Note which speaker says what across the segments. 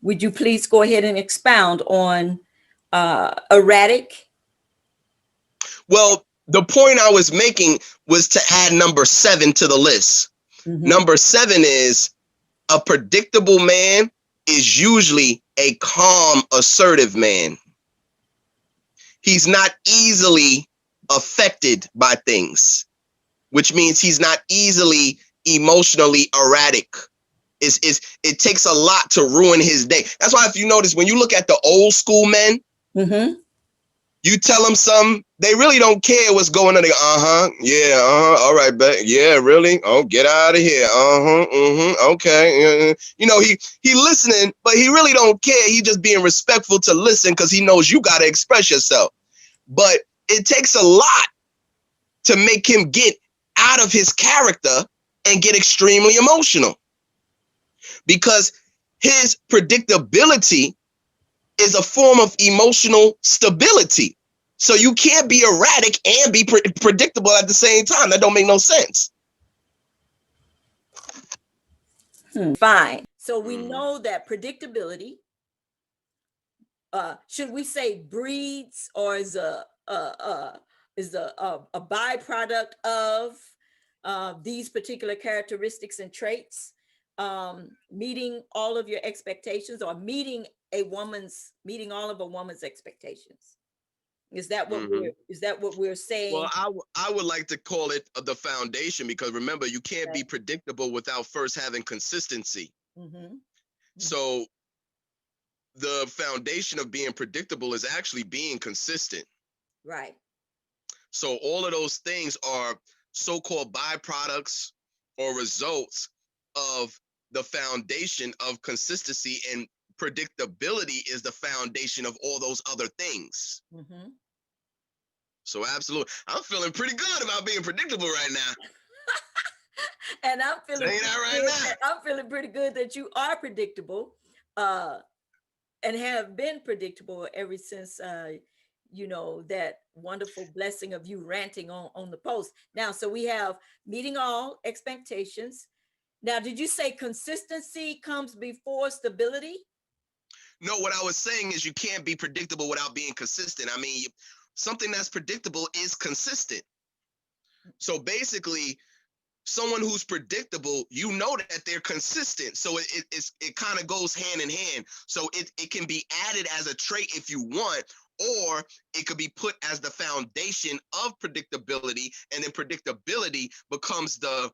Speaker 1: Would you please go ahead and expound on erratic?
Speaker 2: Well, the point I was making was to add number 7 to the list.
Speaker 1: Mm-hmm.
Speaker 2: Number 7 is a predictable man is usually a calm, assertive man. He's not easily affected by things, which means he's not easily emotionally erratic. It takes a lot to ruin his day. That's why if you notice, when you look at the old school men,
Speaker 1: Mm-hmm.
Speaker 2: you tell them something, they really don't care what's going on. They go, yeah, all right, but yeah, really? Oh, get out of here. Okay. He listening, but he really don't care. He just being respectful to listen because he knows you got to express yourself. But it takes a lot to make him get out of his character and get extremely emotional, because his predictability is a form of emotional stability. So you can't be erratic and be predictable at the same time. That don't make no sense.
Speaker 1: Fine. So we know that predictability, should we say breeds, or is a byproduct of these particular characteristics and traits, meeting all of your expectations, or meeting all of a woman's expectations. Is that what we're saying?
Speaker 2: Well, I would like to call it the foundation, because remember, you can't be predictable without first having consistency.
Speaker 1: Mm-hmm.
Speaker 2: So the foundation of being predictable is actually being consistent.
Speaker 1: Right.
Speaker 2: So all of those things are so-called byproducts or results of the foundation of consistency, and predictability is the foundation of all those other things.
Speaker 1: Mm-hmm.
Speaker 2: So absolutely, I'm feeling pretty good about being predictable right now.
Speaker 1: And I'm feeling
Speaker 2: I'm
Speaker 1: feeling pretty good that you are predictable, and have been predictable ever since that wonderful blessing of you ranting on the post. Now, so we have meeting all expectations. Now, did you say consistency comes before stability?
Speaker 2: No, what I was saying is you can't be predictable without being consistent. I mean, something that's predictable is consistent. So basically, someone who's predictable, you know that they're consistent. So it kind of goes hand in hand. So it can be added as a trait if you want, or it could be put as the foundation of predictability, and then predictability becomes the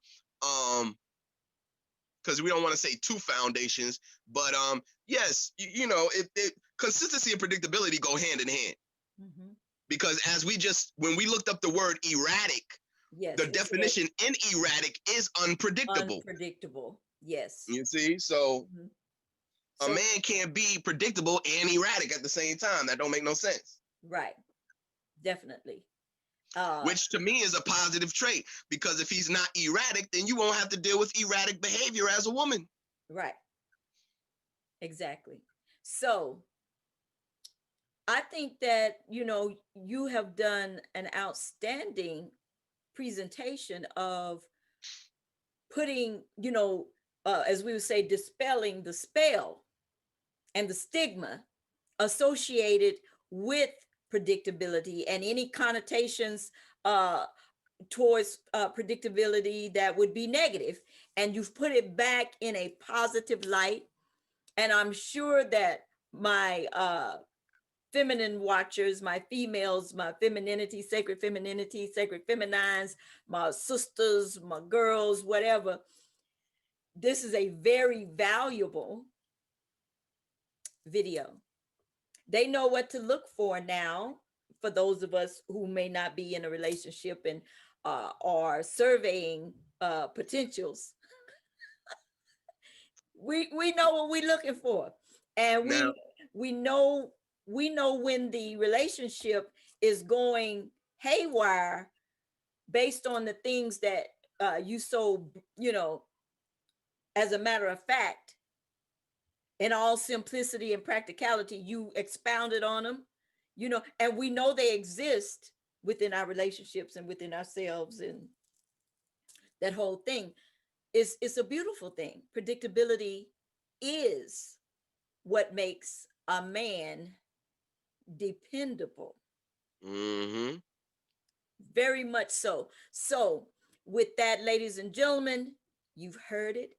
Speaker 2: because we don't want to say two foundations, but yes, consistency and predictability go hand in hand. Mm-hmm. Because when we looked up the word erratic, yes, the definition in erratic is unpredictable.
Speaker 1: Unpredictable, yes.
Speaker 2: You see, so a man can't be predictable and erratic at the same time. That don't make no sense.
Speaker 1: Right, definitely.
Speaker 2: Which to me is a positive trait, because if he's not erratic, then you won't have to deal with erratic behavior as a woman.
Speaker 1: Right. Exactly. So I think that, you have done an outstanding presentation of putting, as we would say, dispelling the spell and the stigma associated with predictability, and any connotations towards predictability that would be negative. And you've put it back in a positive light. And I'm sure that my feminine watchers, my females, my femininity, sacred feminines, my sisters, my girls, whatever, this is a very valuable video. They know what to look for now, for those of us who may not be in a relationship and are surveying potentials. We know what we're looking for, and we know when the relationship is going haywire based on the things that as a matter of fact, in all simplicity and practicality, you expounded on them, and we know they exist within our relationships and within ourselves, and that whole thing is a beautiful thing. Predictability is what makes a man dependable.
Speaker 2: Mm-hmm.
Speaker 1: Very much so. So, with that, ladies and gentlemen, you've heard it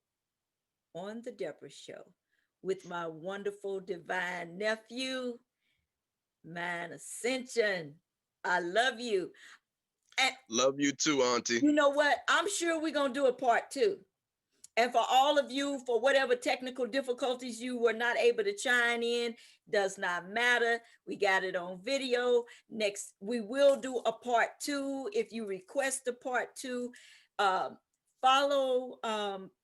Speaker 1: on the Deborah Show with my wonderful divine nephew, man, Ascension. I love you. And
Speaker 2: Love you too, Auntie.
Speaker 1: you know what? I'm sure we're going to do a part two. And for all of you, for whatever technical difficulties you were not able to chime in, does not matter. We got it on video. Next, we will do a part two. If you request a part two, um, follow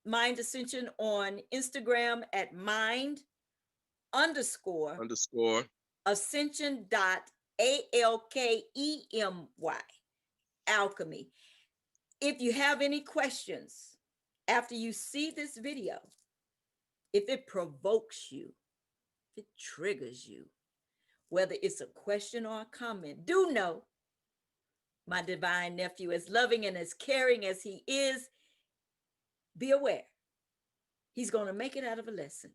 Speaker 1: Mind Ascension on Instagram at mind underscore
Speaker 2: Underscore.
Speaker 1: ascension dot alkemy alchemy. If you have any questions after you see this video, if it provokes you, if it triggers you, whether it's a question or a comment, do know my divine nephew, as loving and as caring as he is, be aware he's going to make it out of a lesson.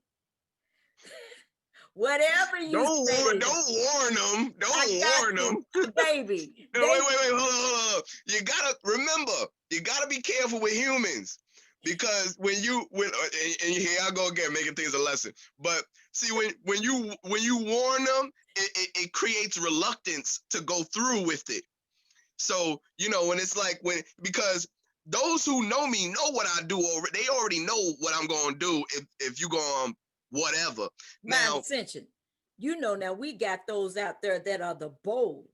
Speaker 1: Whatever you say,
Speaker 2: Don't warn them. Don't warn them.
Speaker 1: baby.
Speaker 2: No, wait, hold on. You gotta remember, you gotta be careful with humans, because and here I go again, making things a lesson. But see, when you warn them, it creates reluctance to go through with it. So when it's like because those who know me know what I do already. They already know what I'm gonna do if you go whatever.
Speaker 1: Now, Ascension, now we got those out there that are the bold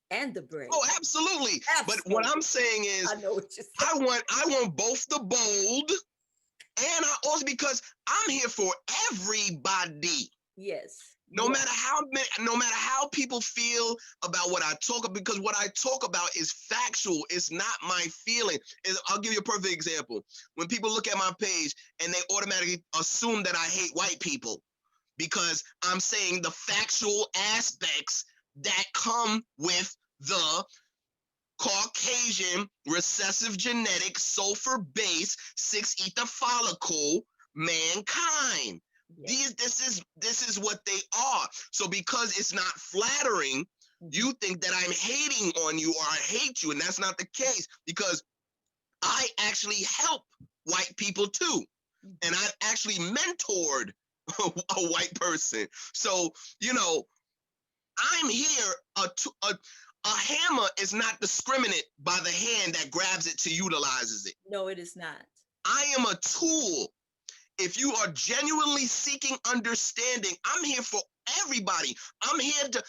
Speaker 1: and the brave.
Speaker 2: Oh, absolutely. But what I'm saying is,
Speaker 1: I know what you're saying.
Speaker 2: I want both the bold, and I also, because I'm here for everybody.
Speaker 1: Yes.
Speaker 2: No matter how people feel about what I talk about, because what I talk about is factual. It's not my feeling. I'll give you a perfect example. When people look at my page and they automatically assume that I hate white people, because I'm saying the factual aspects that come with the Caucasian recessive genetic sulfur-based 6-ether follicle mankind.
Speaker 1: Yes.
Speaker 2: This is what they are. So because it's not flattering, you think that I'm hating on you or I hate you, and that's not the case, because I actually help white people too, and I've actually mentored a white person. So I'm here. A hammer is not discriminate by the hand that grabs it to utilizes it.
Speaker 1: No, it is not.
Speaker 2: I am a tool. If you are genuinely seeking understanding, I'm here for everybody. I'm here to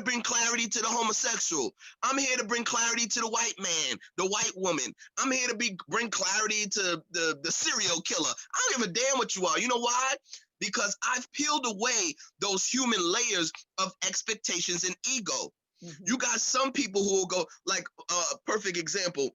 Speaker 2: bring clarity to the homosexual. I'm here to bring clarity to the white man, the white woman. I'm here to bring clarity to the serial killer. I don't give a damn what you are. You know why? Because I've peeled away those human layers of expectations and ego. Mm-hmm. You got some people who will go, like a perfect example.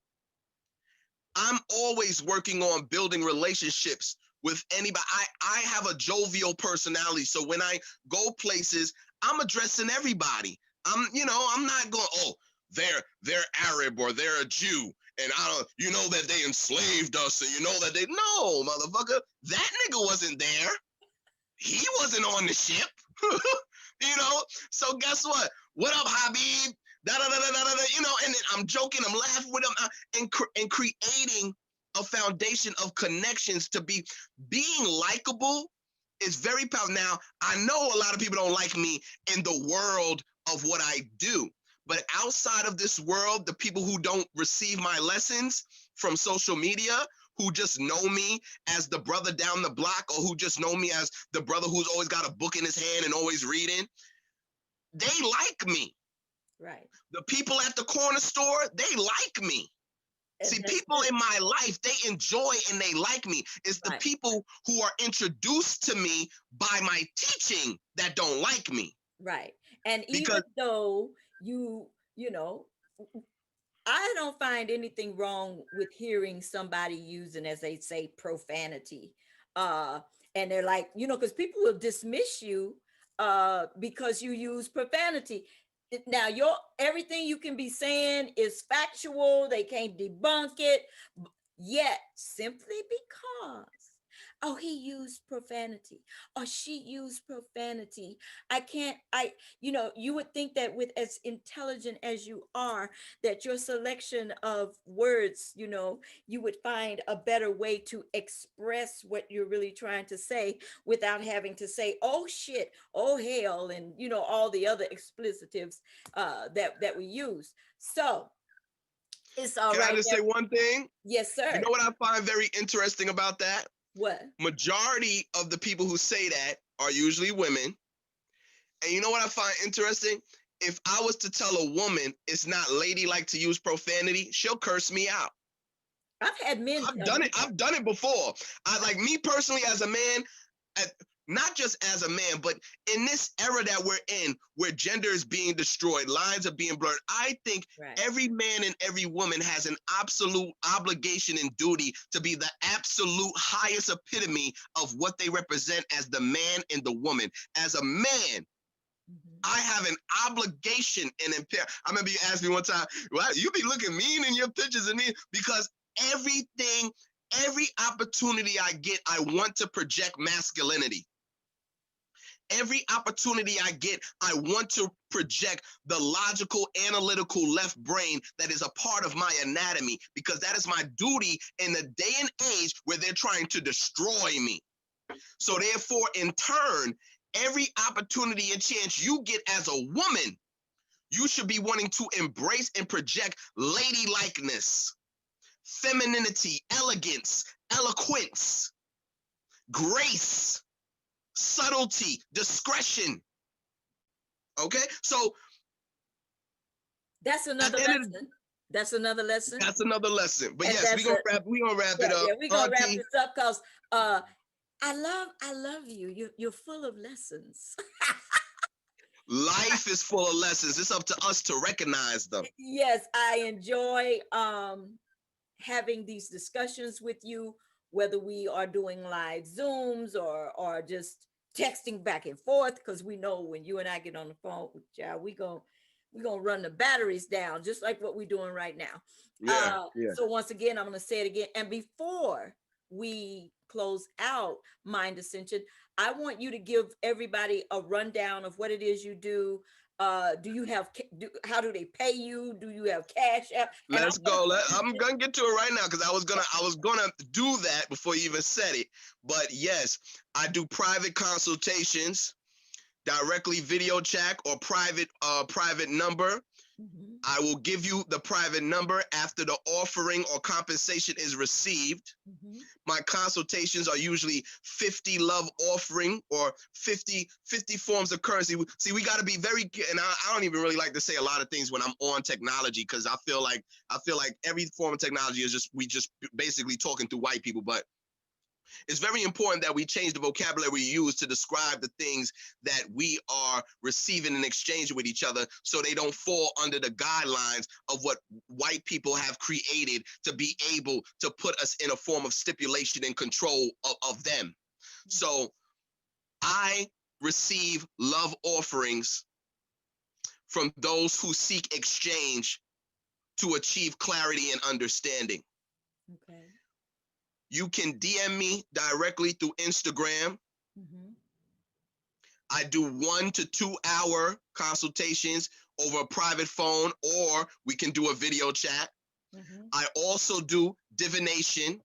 Speaker 2: I'm always working on building relationships with anybody. I have a jovial personality. So when I go places, I'm addressing everybody. I'm not going, oh, they're Arab or they're a Jew. And that they enslaved us. And no, motherfucker, that nigga wasn't there. He wasn't on the ship. So guess what? What up, Habib? And I'm joking, I'm laughing with him, and creating a foundation of connections to being likable is very powerful. Now, I know a lot of people don't like me in the world of what I do, but outside of this world, the people who don't receive my lessons from social media, who just know me as the brother down the block, or who just know me as the brother who's always got a book in his hand and always reading, they like me.
Speaker 1: Right.
Speaker 2: The people at the corner store, they like me. See, people in my life, they enjoy and they like me. It's the people who are introduced to me by my teaching that don't like me.
Speaker 1: Right. And even though I don't find anything wrong with hearing somebody using, as they say, profanity. And they're like, because people will dismiss you because you use profanity. Now, everything you can be saying is factual. They can't debunk it. Yet, simply because Oh, he used profanity, or she used profanity. I can't, I, you know, you would think that with as intelligent as you are, that your selection of words, you know, you would find a better way to express what you're really trying to say without having to say, oh shit, oh hell, and you know, all the other explicitives that we use. So it's all
Speaker 2: Can I
Speaker 1: right.
Speaker 2: just say one thing?
Speaker 1: Yes,
Speaker 2: You
Speaker 1: sir.
Speaker 2: know what I find very interesting about that?
Speaker 1: What?
Speaker 2: Majority of the people who say that are usually women. And you know what I find interesting? If I was to tell a woman it's not ladylike to use profanity, she'll curse me out.
Speaker 1: I've had men
Speaker 2: I've
Speaker 1: tell
Speaker 2: done
Speaker 1: me
Speaker 2: it.
Speaker 1: that.
Speaker 2: I've done it before. I like me personally as a man, not just as a man, but in this era that we're in, where gender is being destroyed, lines are being blurred. I think
Speaker 1: Right.
Speaker 2: every man and every woman has an absolute obligation and duty to be the absolute highest epitome of what they represent as the man and the woman. As a man,
Speaker 1: Mhm.
Speaker 2: I have an obligation and I remember you asked me one time, well, you be looking mean in your pictures and because everything, every opportunity I get, I want to project masculinity. Every opportunity I get, I want to project the logical, analytical left brain that is a part of my anatomy, because that is my duty in the day and age where they're trying to destroy me. So therefore, in turn, every opportunity and chance you get as a woman, you should be wanting to embrace and project ladylikeness, femininity, elegance, eloquence, grace, subtlety, discretion. Okay, so
Speaker 1: That's
Speaker 2: at
Speaker 1: another
Speaker 2: the end of
Speaker 1: lesson. That's another lesson.
Speaker 2: that's another lesson. But
Speaker 1: And
Speaker 2: yes,
Speaker 1: that's a
Speaker 2: we gonna wrap
Speaker 1: yeah,
Speaker 2: it up,
Speaker 1: yeah, we're gonna wrap
Speaker 2: Auntie.
Speaker 1: this up because I love you. You're full of lessons.
Speaker 2: Life is full of lessons. It's up to us to recognize them.
Speaker 1: Yes, I enjoy having these discussions with you, whether we are doing live Zooms or just texting back and forth, because we know when you and I get on the phone, child, we gonna run the batteries down, just like what we're doing right now.
Speaker 2: Yeah, yeah.
Speaker 1: So once again, I'm gonna say it again. And before we close out Mind Ascension, I want you to give everybody a rundown of what it is you do. Do you have how do they pay you? Do you have cash app? And
Speaker 2: Let's go. I'm gonna get to it right now because I was gonna do that before you even said it. But yes, I do private consultations, directly video chat or private number.
Speaker 1: Mhm.
Speaker 2: I will give you the private number after the offering or compensation is received.
Speaker 1: Mhm.
Speaker 2: My consultations are usually 50 love offering or 50 forms of currency. See, we got to be very, and I don't even really like to say a lot of things when I'm on technology, because I feel like every form of technology is we just basically talking to white people. But it's very important that we change the vocabulary we use to describe the things that we are receiving in exchange with each other, so they don't fall under the guidelines of what white people have created to be able to put us in a form of stipulation and control of them. So I receive love offerings from those who seek exchange to achieve clarity and understanding.
Speaker 1: Okay.
Speaker 2: You can DM me directly through Instagram.
Speaker 1: Mhm.
Speaker 2: I do 1 to 2 hour consultations over a private phone, or we can do a video chat.
Speaker 1: Mhm.
Speaker 2: I also do divination.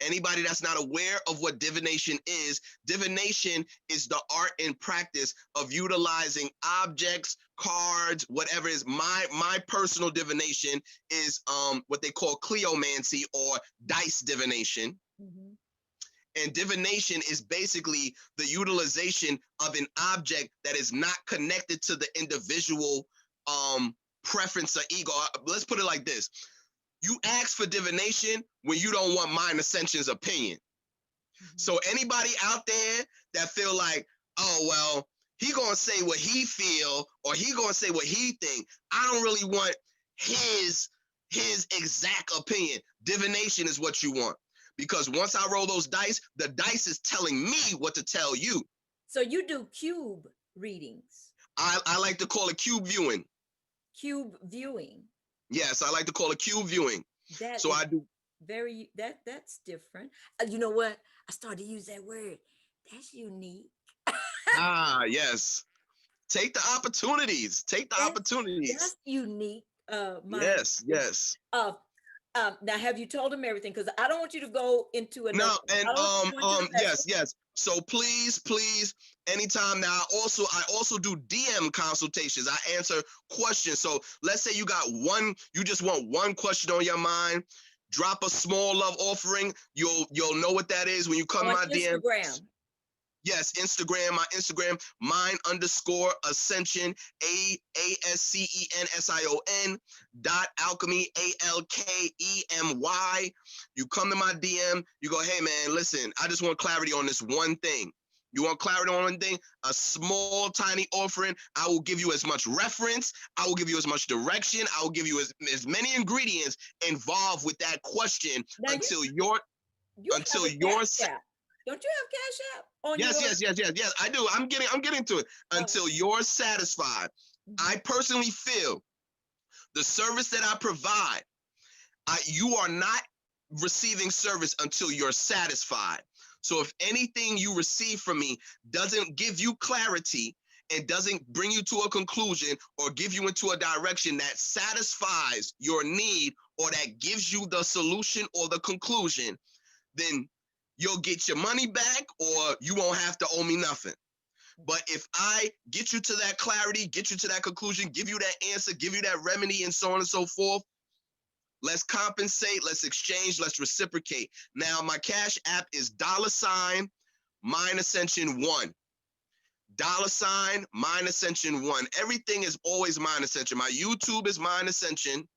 Speaker 2: Anybody that's not aware of what divination is the art and practice of utilizing objects, cards, whatever it is. My personal divination is what they call cleomancy or dice divination.
Speaker 1: Mhm.
Speaker 2: And divination is basically the utilization of an object that is not connected to the individual preference or ego. Let's put it like this. You ask for divination when you don't want Mind Ascension's opinion.
Speaker 1: Mhm.
Speaker 2: So anybody out there that feel like, oh, well, he gonna say what he feel or he gonna say what he think, I don't really want his exact opinion. Divination is what you want. Because once I roll those dice, the dice is telling me what to tell you.
Speaker 1: So you do cube readings,
Speaker 2: I like to call it cube viewing.
Speaker 1: cube viewing.
Speaker 2: Yes, I like to call it cube viewing.
Speaker 1: That
Speaker 2: So
Speaker 1: is
Speaker 2: I do
Speaker 1: Very, that's different. You know what? I started to use that word. That's unique.
Speaker 2: Ah, yes. Take the opportunities. Take the
Speaker 1: That's
Speaker 2: opportunities.
Speaker 1: unique. My
Speaker 2: Yes, yes.
Speaker 1: uh, now have you told him everything? Because I don't want you to go into another.
Speaker 2: No, and
Speaker 1: I don't want you to go into the lesson.
Speaker 2: yes, yes. So please, please, anytime now. I also do DM consultations. I answer questions. So let's say you got one, you just want one question on your mind. Drop a small love offering. You'll know what that is when you come to
Speaker 1: On
Speaker 2: my DM.
Speaker 1: Instagram.
Speaker 2: Yes, Instagram, my Instagram, _Ascension, ASCENSION .alchemy, ALKEMY. You come to my DM, you go, hey man, listen, I just want clarity on this one thing. You want clarity on one thing? A small, tiny offering. I will give you as much reference. I will give you as much direction. I will give you as many ingredients involved with that question
Speaker 1: Now
Speaker 2: until
Speaker 1: you have a
Speaker 2: your
Speaker 1: cash app. Don't you have cash app on
Speaker 2: Yes,
Speaker 1: your?
Speaker 2: yes, yes, yes, yes. I do. I'm getting to it. Until
Speaker 1: Okay.
Speaker 2: you're satisfied. I personally feel the service that I provide, you are not receiving service until you're satisfied. So if anything you receive from me doesn't give you clarity and doesn't bring you to a conclusion or give you into a direction that satisfies your need or that gives you the solution or the conclusion, then you'll get your money back or you won't have to owe me nothing. But if I get you to that clarity, get you to that conclusion, give you that answer, give you that remedy, and so on and so forth, let's compensate, let's exchange, let's reciprocate. Now, my Cash App is $MAN Ascension 1. $MAN Ascension 1. Everything is always MAN Ascension. My YouTube is MAN Ascension.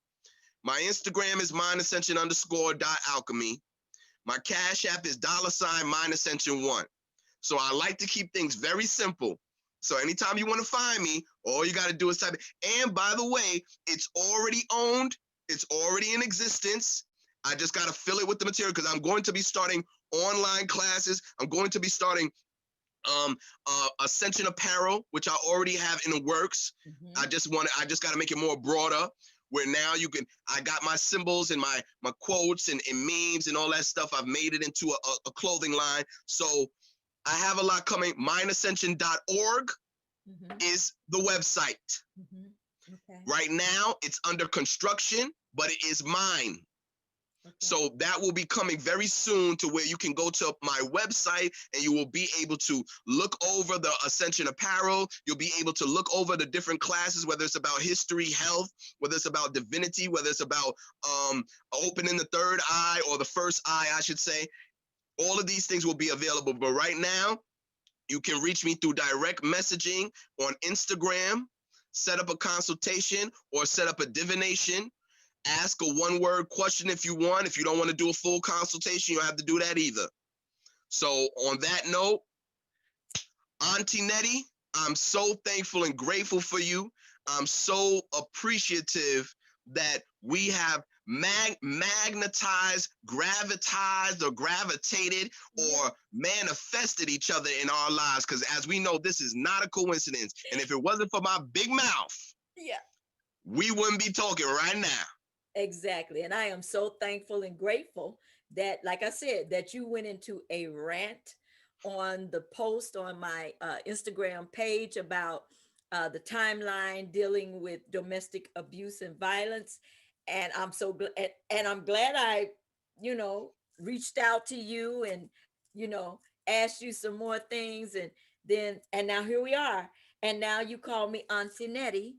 Speaker 2: My Instagram is MAN Ascension _.alchemy. My Cash App is $MAN Ascension 1. So I like to keep things very simple. So anytime you want to find me, all you got to do is type it. And by the way, it's already owned. It's already in existence. I just got to fill it with the material because I'm going to be starting online classes. I'm going to be starting Ascension apparel, which I already have in the works. I just got to make it more broader where now I got my symbols and my quotes and memes and all that stuff. I've made it into a clothing line. So I have a lot coming. MindAscension.org is the website.
Speaker 1: Okay.
Speaker 2: Right now, it's under construction, but it is mine. Okay. So that will be coming very soon to where you can go to my website and you will be able to look over the Ascension apparel. You'll be able to look over the different classes, whether it's about history, health, whether it's about divinity, whether it's about opening the third eye or the first eye, I should say. All of these things will be available. But right now, you can reach me through direct messaging on Instagram, set up a consultation or set up a divination. Ask a one-word question if you want. If you don't want to do a full consultation, you don't have to do that either. So on that note, Auntie Nettie, I'm so thankful and grateful for you. I'm so appreciative that we have magnetized, gravitized, or gravitated, or manifested each other in our lives. Because as we know, this is not a coincidence. And if it wasn't for my big mouth, we wouldn't be talking right now.
Speaker 1: Exactly. And I am so thankful and grateful that, like I said, that you went into a rant on the post on my Instagram page about the timeline dealing with domestic abuse and violence. And I'm so glad, and I'm glad I, reached out to you and, asked you some more things. And now here we are. And now you call me Auntie Nettie.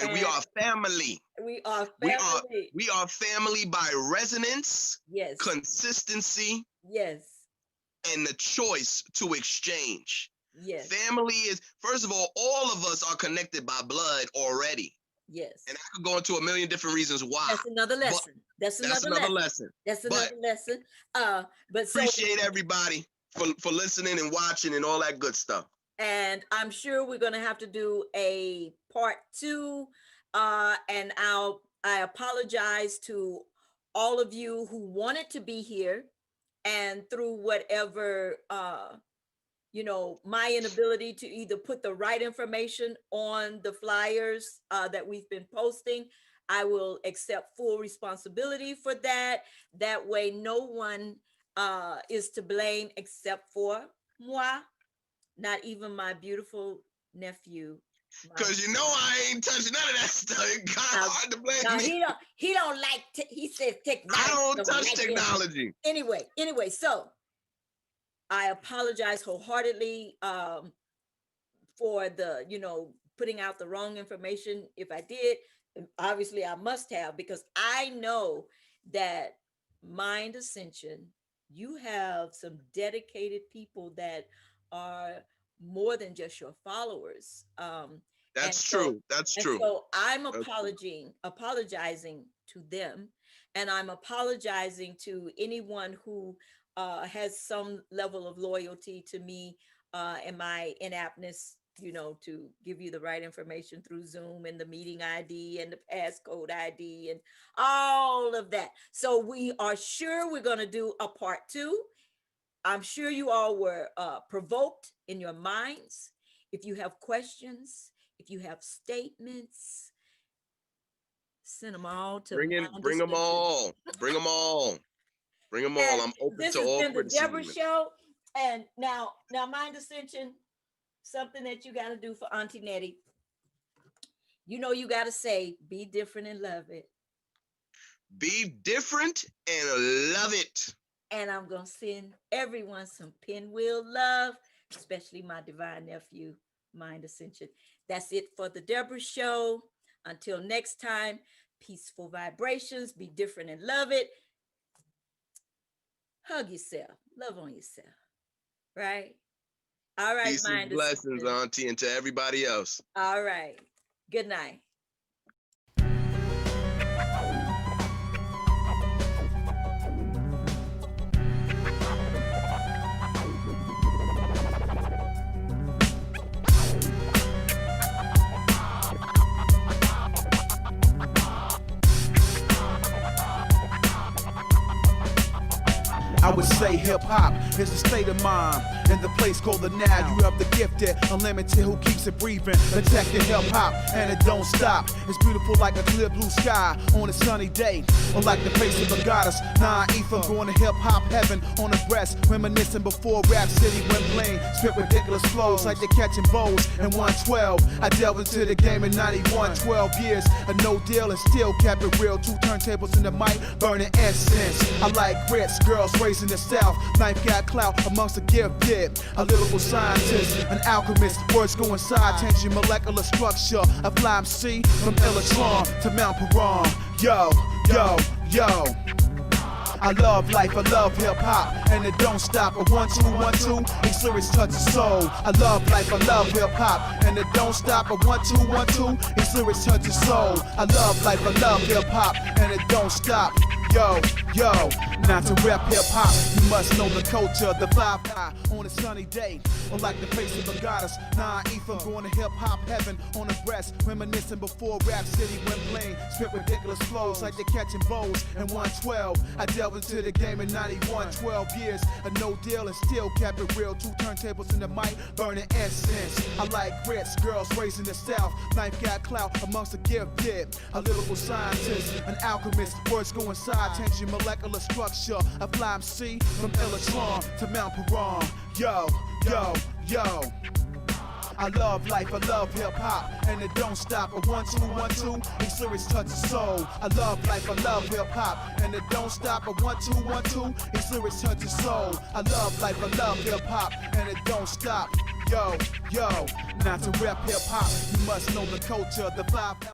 Speaker 2: And we are family.
Speaker 1: We are family.
Speaker 2: We are family by resonance,
Speaker 1: yes,
Speaker 2: consistency,
Speaker 1: yes,
Speaker 2: and the choice to exchange.
Speaker 1: yes.
Speaker 2: Family is, first of all of us are connected by blood already.
Speaker 1: Yes.
Speaker 2: And I could go into a million different reasons why.
Speaker 1: That's another lesson. That's another lesson. That's another lesson. But
Speaker 2: appreciate everybody for listening and watching and all that good stuff.
Speaker 1: And I'm sure we're going to have to do a part 2. And I apologize to all of you who wanted to be here, and through whatever my inability to either put the right information on the flyers that we've been posting, I will accept full responsibility for that. That way, no one is to blame except for moi, not even my beautiful nephew.
Speaker 2: Cause you know I ain't touching none of that stuff. It's kind of hard to blame
Speaker 1: Now
Speaker 2: me.
Speaker 1: he don't like he says technology.
Speaker 2: I don't touch
Speaker 1: like
Speaker 2: technology.
Speaker 1: Anyway, so I apologize wholeheartedly for the, putting out the wrong information. If I did, obviously I must have, because I know that Mind Ascension, you have some dedicated people that are more than just your followers.
Speaker 2: That's true. That's true.
Speaker 1: So I'm apologizing to them, and I'm apologizing to anyone who has some level of loyalty to me and my inaptness, to give you the right information through Zoom and the meeting ID and the passcode ID and all of that. So we are sure we're going to do a part 2. I'm sure you all were provoked in your minds. If you have questions, if you have statements, send them all to
Speaker 2: bring them all. Bring them all. Bring them all. I'm open
Speaker 1: this
Speaker 2: to
Speaker 1: has
Speaker 2: all
Speaker 1: been the
Speaker 2: criticism.
Speaker 1: Deborah Show. And now Mind Ascension, something that you got to do for Auntie Nettie. You got to say, be different and love it.
Speaker 2: Be different and love it.
Speaker 1: And I'm going to send everyone some pinwheel love, especially my divine nephew, Mind Ascension. That's it for the Deborah Show. Until next time, peaceful vibrations, be different and love it. Hug yourself, love on yourself, right? All right,
Speaker 2: Peace and blessings, Auntie, and to everybody else.
Speaker 1: All right, good night.
Speaker 3: I would say hip-hop is a state of mind in the place called the now. You have the gifted, unlimited, who keeps it breathing. Protecting hip-hop, and it don't stop. It's beautiful like a clear blue sky on a sunny day, or like the face of a goddess. Ether, going to hip-hop heaven on the breast, reminiscing before Rap City went plain. Spit ridiculous flows like they're catching bows in 112. I delved into the game in 91, 12 years, a no deal, and still kept it real. 2 turntables in the mic, burning incense. I like grits, girls raised in the South. Knife got clout amongst the gifted. A lyrical scientist, an alchemist. Words go inside, changing molecular structure. A fly MC from Electron to Mount Paran. Yo, yo, yo. I love life, I love hip-hop, and it don't stop. A 1 2 1 2, these lyrics touch the soul. I love life, I love hip-hop, and it don't stop. A 1 2 1 2, these lyrics touch the soul. I love life, I love hip-hop, and it don't stop. Yo, yo, not to rap hip-hop, you must know the culture, the vibe high on a sunny day, or like the face of a goddess. Ether, going to hip-hop heaven on the breast, reminiscing before Rap City went plain. Spit ridiculous flows like they're catching bows in 112. I delved into the game in 91, 12 years, a no deal, and still kept it real. 2 turntables in the mic, burning incense. I like grits, girls raised in the South. Knife got clout amongst the gifted. A lyrical scientist, an alchemist. Words go inside, changing molecular structure. A fly MC from Electron to Mount Paran. Yo, yo, yo. I love life, I love hip-hop, and it don't stop. A 1 2 1 2, these lyrics touch the soul. I love life, I love hip-hop, and it don't stop. A 1 2 1 2, these lyrics touch the soul. I love life, I love hip-hop, and it don't stop. Yo, yo, not to rap hip-hop, you must know the culture, the vibe.